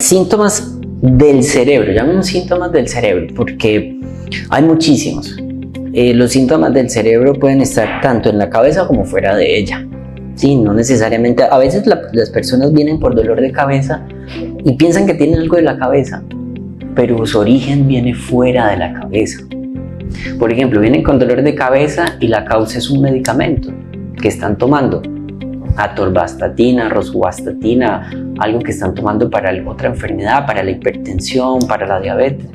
Síntomas del cerebro, llamemos síntomas del cerebro, porque hay muchísimos. Los síntomas del cerebro pueden estar tanto en la cabeza como fuera de ella. Sí, no necesariamente. A veces las personas vienen por dolor de cabeza y piensan que tienen algo de la cabeza, pero su origen viene fuera de la cabeza. Por ejemplo, vienen con dolor de cabeza y la causa es un medicamento que están tomando. Atorvastatina, rosuvastatina, algo que están tomando para otra enfermedad, para la hipertensión, para la diabetes.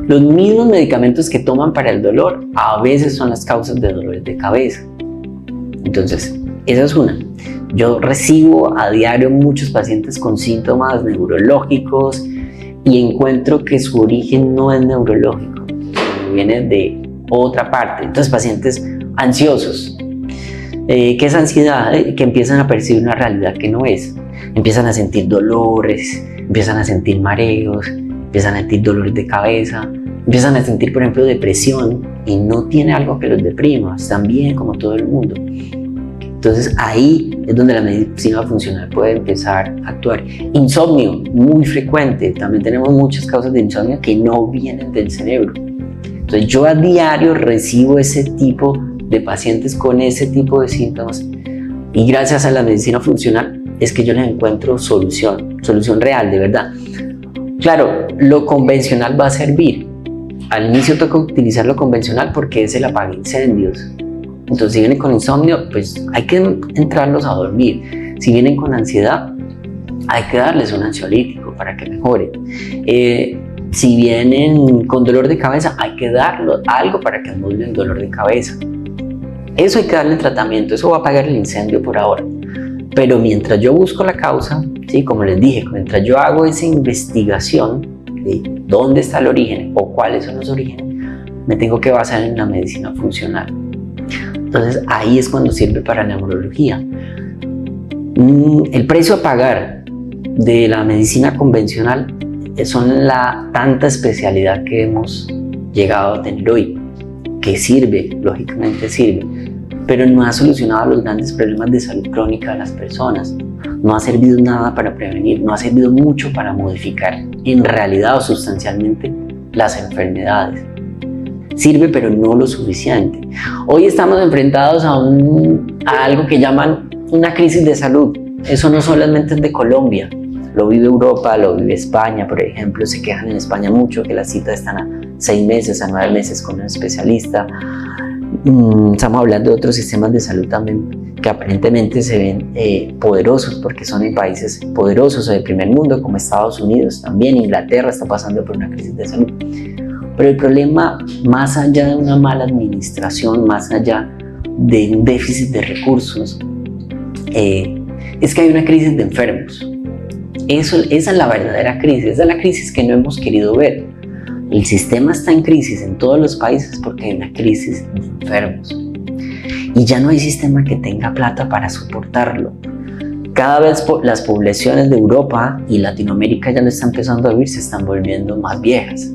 Los mismos medicamentos que toman para el dolor a veces son las causas de dolores de cabeza. Entonces, esa es una. Yo recibo a diario muchos pacientes con síntomas neurológicos y encuentro que su origen no es neurológico, viene de otra parte. Entonces, pacientes ansiosos. ¿Qué es ansiedad? Que empiezan a percibir una realidad que no es. Empiezan a sentir dolores, empiezan a sentir mareos, empiezan a sentir dolores de cabeza, empiezan a sentir, por ejemplo, depresión y no tiene algo que los deprima, están bien como todo el mundo. Entonces ahí es donde la medicina funcional puede empezar a actuar. Insomnio, muy frecuente, también tenemos muchas causas de insomnio que no vienen del cerebro. Entonces yo a diario recibo ese tipo de pacientes con ese tipo de síntomas y gracias a la medicina funcional es que yo les encuentro solución real, de verdad. Claro, lo convencional va a servir. Al inicio toca utilizar lo convencional porque es el apaga incendios. Entonces, si vienen con insomnio, pues hay que entrarlos a dormir. Si vienen con ansiedad, hay que darles un ansiolítico para que mejore. Si vienen con dolor de cabeza, hay que darles algo para que anule el dolor de cabeza. Eso hay que darle tratamiento, eso va a apagar el incendio por ahora. Pero mientras yo busco la causa, ¿sí? Como les dije, mientras yo hago esa investigación de dónde está el origen o cuáles son los orígenes, me tengo que basar en la medicina funcional. Entonces ahí es cuando sirve para la neurología. El precio a pagar de la medicina convencional son la tanta especialidad que hemos llegado a tener hoy, que sirve, lógicamente sirve, pero no ha solucionado los grandes problemas de salud crónica de las personas. No ha servido nada para prevenir, no ha servido mucho para modificar en realidad o sustancialmente las enfermedades. Sirve, pero no lo suficiente. Hoy estamos enfrentados a algo que llaman una crisis de salud. Eso no solamente es de Colombia, lo vive Europa, lo vive España, por ejemplo. Se quejan en España mucho que las citas están a 6 meses, a 9 meses con un especialista. Estamos hablando de otros sistemas de salud también que aparentemente se ven poderosos porque son en países poderosos o del primer mundo como Estados Unidos, también Inglaterra está pasando por una crisis de salud. Pero el problema, más allá de una mala administración, más allá de un déficit de recursos, es que hay una crisis de enfermos. Esa es la verdadera crisis, esa es la crisis que no hemos querido ver. El sistema está en crisis en todos los países porque hay una crisis de enfermos. Y ya no hay sistema que tenga plata para soportarlo. Cada vez las poblaciones de Europa y Latinoamérica ya lo están empezando a vivir, se están volviendo más viejas.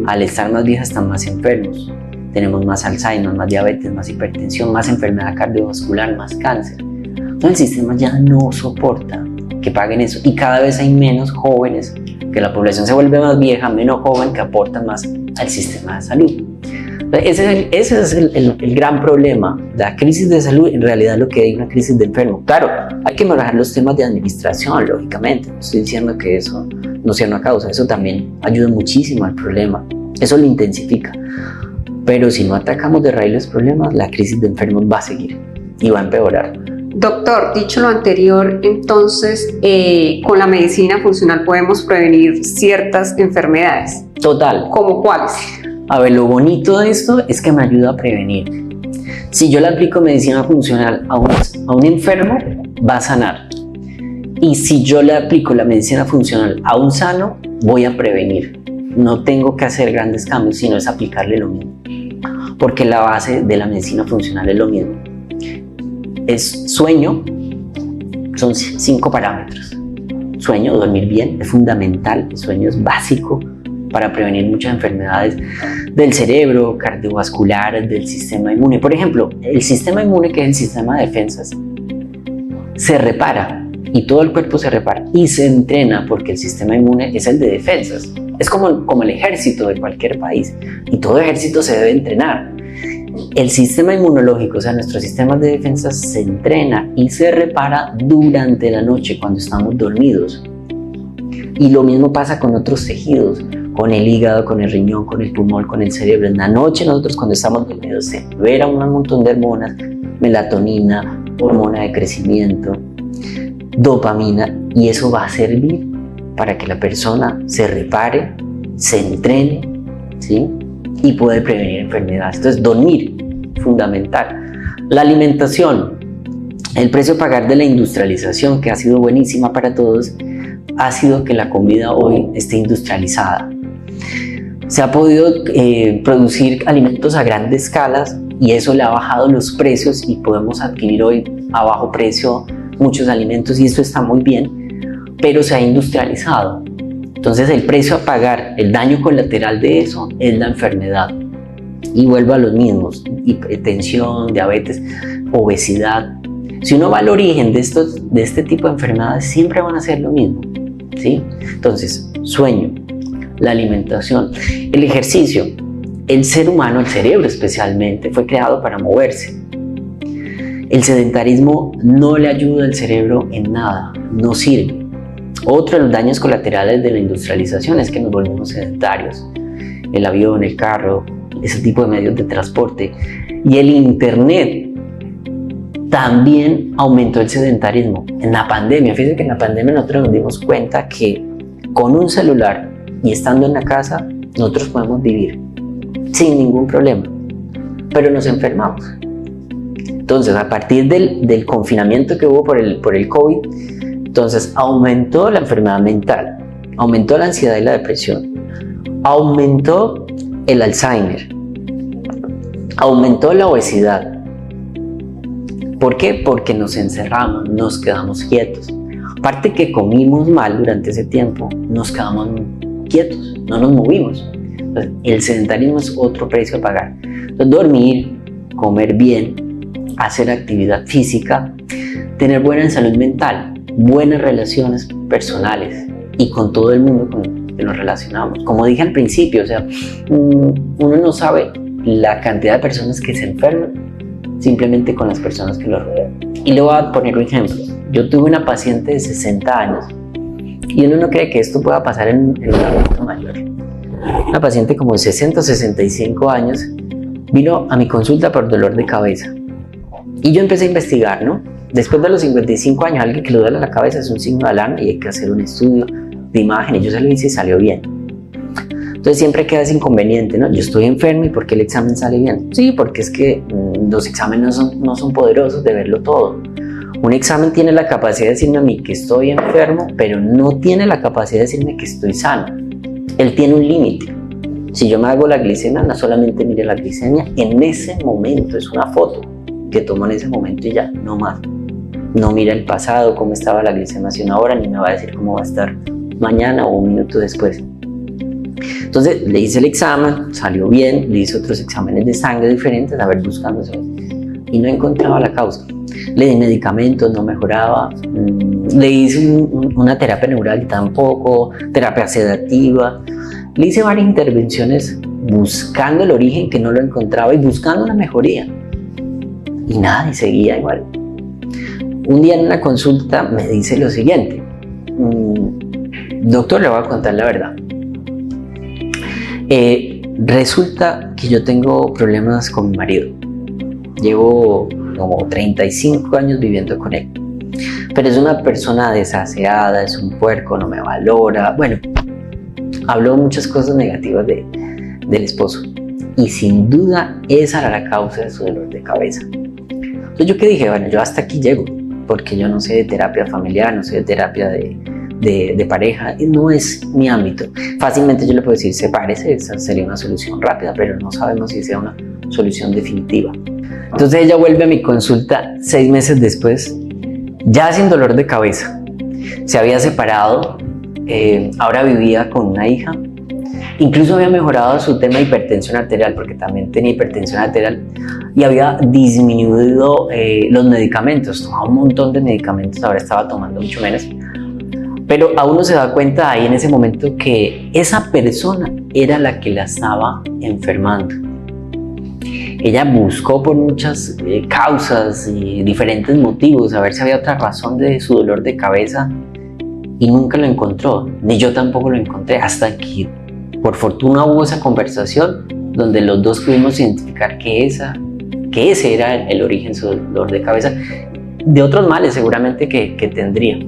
Al estar más viejas están más enfermos. Tenemos más Alzheimer, más diabetes, más hipertensión, más enfermedad cardiovascular, más cáncer. Entonces el sistema ya no soporta que paguen eso y cada vez hay menos jóvenes, que la población se vuelve más vieja, menos joven, que aportan más al sistema de salud. Ese es el gran problema. La crisis de salud en realidad es lo que hay, una crisis de enfermo. Claro, hay que manejar los temas de administración, lógicamente. No estoy diciendo que eso no sea una causa, eso también ayuda muchísimo al problema, eso lo intensifica. Pero si no atacamos de raíz los problemas, la crisis de enfermos va a seguir y va a empeorar. Doctor, dicho lo anterior, entonces con la medicina funcional podemos prevenir ciertas enfermedades. Total. ¿Cómo cuáles? A ver, lo bonito de esto es que me ayuda a prevenir. Si yo le aplico medicina funcional a un enfermo, va a sanar. Y si yo le aplico la medicina funcional a un sano, voy a prevenir. No tengo que hacer grandes cambios, sino es aplicarle lo mismo. Porque la base de la medicina funcional es lo mismo. Es sueño, son 5 parámetros. Sueño, dormir bien, es fundamental. El sueño es básico para prevenir muchas enfermedades del cerebro, cardiovasculares, del sistema inmune. Por ejemplo, el sistema inmune, que es el sistema de defensas, se repara y todo el cuerpo se repara y se entrena, porque el sistema inmune es el de defensas. Es como el ejército de cualquier país, y todo ejército se debe entrenar. El sistema inmunológico, o sea, nuestros sistemas de defensas, se entrena y se repara durante la noche cuando estamos dormidos. Y lo mismo pasa con otros tejidos, con el hígado, con el riñón, con el pulmón, con el cerebro. En la noche nosotros, cuando estamos dormidos, se libera un montón de hormonas, melatonina, hormona de crecimiento, dopamina, y eso va a servir para que la persona se repare, se entrene, ¿sí? Y puede prevenir enfermedades. Entonces, dormir, fundamental. La alimentación, el precio a pagar de la industrialización, que ha sido buenísima para todos, ha sido que la comida hoy esté industrializada. Se ha podido producir alimentos a grandes escalas, y eso le ha bajado los precios, y podemos adquirir hoy a bajo precio muchos alimentos, y eso está muy bien, pero se ha industrializado. Entonces el precio a pagar, el daño colateral de eso, es la enfermedad. Y vuelvo a los mismos: hipertensión, diabetes, obesidad. Si uno va al origen de este tipo de enfermedades, siempre van a ser lo mismo, ¿sí? Entonces, sueño, la alimentación, el ejercicio. El ser humano, el cerebro especialmente, fue creado para moverse. El sedentarismo no le ayuda al cerebro en nada, no sirve. Otro de los daños colaterales de la industrialización es que nos volvemos sedentarios. El avión, el carro, ese tipo de medios de transporte. Y el internet también aumentó el sedentarismo. En la pandemia, fíjense que en la pandemia nosotros nos dimos cuenta que con un celular y estando en la casa, nosotros podemos vivir sin ningún problema, pero nos enfermamos. Entonces, a partir del confinamiento que hubo por el COVID, entonces aumentó la enfermedad mental, aumentó la ansiedad y la depresión, aumentó el Alzheimer, aumentó la obesidad. ¿Por qué? Porque nos encerramos, nos quedamos quietos. Aparte que comimos mal durante ese tiempo, nos quedamos quietos, no nos movimos. Entonces, el sedentarismo es otro precio a pagar. Entonces, dormir, comer bien, hacer actividad física, tener buena salud mental, buenas relaciones personales y con todo el mundo con el que nos relacionamos. Como dije al principio, o sea, uno no sabe la cantidad de personas que se enferman simplemente con las personas que lo rodean. Y le voy a poner un ejemplo. Yo tuve una paciente de 60 años y uno no cree que esto pueda pasar en un adulto mayor. Una paciente como de 60 o 65 años vino a mi consulta por dolor de cabeza. Y yo empecé a investigar, ¿no? Después de los 55 años, alguien que le duele la cabeza es un signo de alarma y hay que hacer un estudio de imagen. Y yo se lo hice y salió bien. Entonces siempre queda ese inconveniente, ¿no? Yo estoy enfermo, ¿y por qué el examen sale bien? Sí, porque es que los exámenes no son poderosos de verlo todo. Un examen tiene la capacidad de decirme a mí que estoy enfermo, pero no tiene la capacidad de decirme que estoy sano. Él tiene un límite. Si yo me hago la glicemia, no solamente mire la glicemia en ese momento, es una foto que tomo en ese momento y ya, no más. No mira el pasado, cómo estaba la glicemia hace una hora, ni me va a decir cómo va a estar mañana o un minuto después. Entonces le hice el examen, salió bien, le hice otros exámenes de sangre diferentes, a ver, buscando eso, y no encontraba la causa. Le di medicamentos, no mejoraba, le hice una terapia neural y tampoco, terapia sedativa, le hice varias intervenciones buscando el origen que no lo encontraba y buscando una mejoría. Y nada, y seguía igual. Un día en una consulta me dice lo siguiente: doctor, le voy a contar la verdad. Resulta que yo tengo problemas con mi marido. Llevo como 35 años viviendo con él. Pero es una persona desaseada, es un puerco, no me valora. Bueno, habló muchas cosas negativas del esposo. Y sin duda esa era la causa de su dolor de cabeza. Entonces yo que dije, bueno, yo hasta aquí llego, porque yo no sé de terapia familiar, no sé de terapia de pareja, no es mi ámbito. Fácilmente yo le puedo decir, sepárese, esa sería una solución rápida, pero no sabemos si sea una solución definitiva. Entonces ella vuelve a mi consulta 6 meses después, ya sin dolor de cabeza. Se había separado, ahora vivía con una hija, Incluso había mejorado su tema de hipertensión arterial, porque también tenía hipertensión arterial, y había disminuido los medicamentos. Tomaba un montón de medicamentos, ahora estaba tomando mucho menos. Pero a uno se da cuenta ahí en ese momento que esa persona era la que la estaba enfermando. Ella buscó por muchas causas y diferentes motivos a ver si había otra razón de su dolor de cabeza y nunca lo encontró, ni yo tampoco lo encontré, hasta que por fortuna hubo esa conversación donde los dos pudimos identificar que ese era el origen de su dolor de cabeza, de otros males seguramente que tendría.